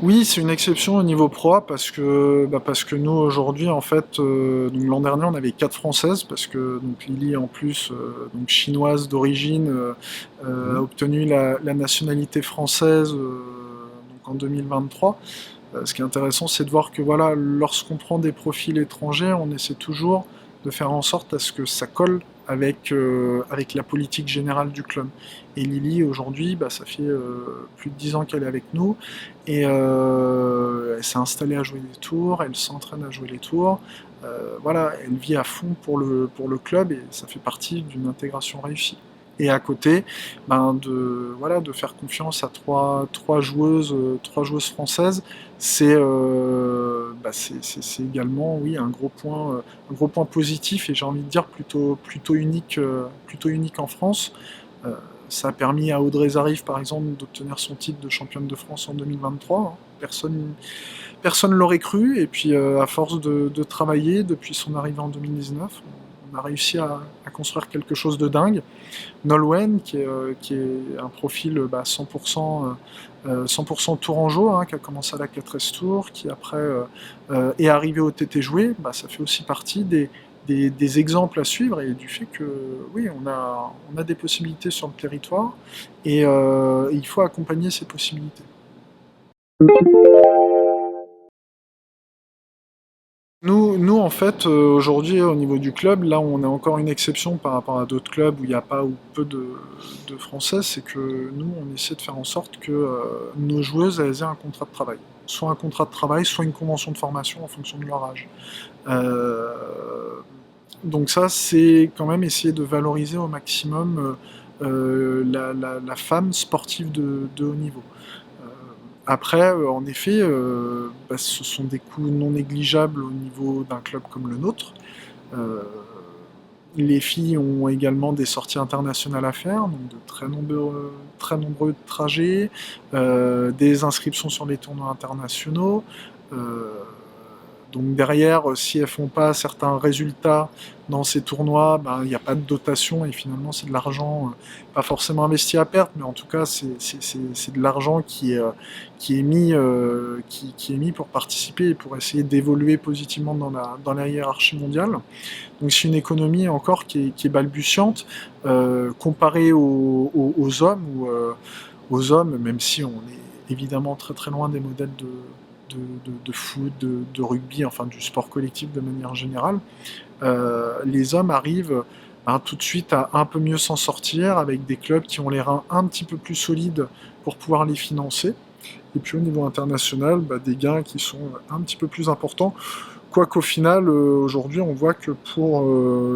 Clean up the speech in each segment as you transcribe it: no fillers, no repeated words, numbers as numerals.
Oui, c'est une exception au niveau pro parce que nous aujourd'hui en fait donc l'an dernier on avait 4 françaises parce que donc Lily en plus donc chinoise d'origine a Mhm. obtenu la nationalité française donc en 2023. Ce qui est intéressant, c'est de voir que voilà, lorsqu'on prend des profils étrangers, on essaie toujours de faire en sorte à ce que ça colle avec la politique générale du club. Et Lily, aujourd'hui, bah, ça fait plus de 10 ans qu'elle est avec nous, et elle s'est installée à jouer les tours, elle s'entraîne à jouer les tours. Voilà, elle vit à fond pour le club, et ça fait partie d'une intégration réussie. Et à côté, ben voilà, de faire confiance à trois joueuses françaises, c'est également oui, un gros point positif et j'ai envie de dire plutôt unique en France. Euh, Ça a permis à Audrey Zarif, par exemple, d'obtenir son titre de championne de France en 2023. Hein. Personne l'aurait cru, et puis à force de travailler depuis son arrivée en 2019, on a réussi à construire quelque chose de dingue. Nolwenn, qui est un profil 100% tourangeau, hein, qui a commencé à la 4S Tour, qui après est arrivé au TT Joué, bah, ça fait aussi partie des exemples à suivre et du fait que oui, on a des possibilités sur le territoire et il faut accompagner ces possibilités. Nous, en fait, aujourd'hui, au niveau du club, là où on est encore une exception par rapport à d'autres clubs où il n'y a pas ou peu de Français, c'est que nous, on essaie de faire en sorte que nos joueuses, elles aient un contrat de travail. Soit un contrat de travail, soit une convention de formation en fonction de leur âge. Euh, donc ça, c'est quand même essayer de valoriser au maximum la femme sportive de haut niveau. Euh, Après, en effet, ce sont des coûts non négligeables au niveau d'un club comme le nôtre. Euh, les filles ont également des sorties internationales à faire, donc de très nombreux trajets, des inscriptions sur les tournois internationaux. Euh, donc derrière, si elles font pas certains résultats dans ces tournois, ben, il n'y a pas de dotation et finalement c'est de l'argent pas forcément investi à perte, mais en tout cas c'est de l'argent qui est mis pour participer et pour essayer d'évoluer positivement dans la hiérarchie mondiale. Donc c'est une économie encore qui est balbutiante comparée aux hommes aux hommes, même si on est évidemment très très loin des modèles de foot, de rugby, enfin du sport collectif de manière générale. Les hommes arrivent hein, tout de suite à un peu mieux s'en sortir avec des clubs qui ont les reins un petit peu plus solides pour pouvoir les financer. Et puis au niveau international, bah, des gains qui sont un petit peu plus importants. Quoiqu'au final, aujourd'hui, on voit que pour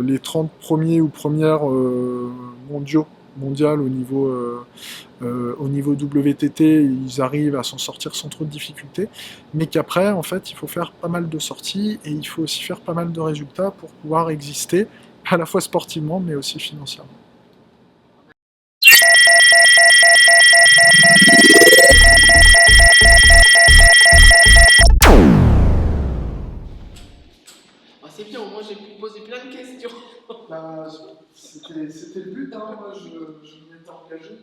les 30 premiers ou premières mondiales au niveau WTT, ils arrivent à s'en sortir sans trop de difficultés, mais qu'après, en fait, il faut faire pas mal de sorties et il faut aussi faire pas mal de résultats pour pouvoir exister, à la fois sportivement, mais aussi financièrement. Ah, c'est bien, moi j'ai pu poser plein de questions. Bah, c'était le but, hein, moi je m'étais engagé.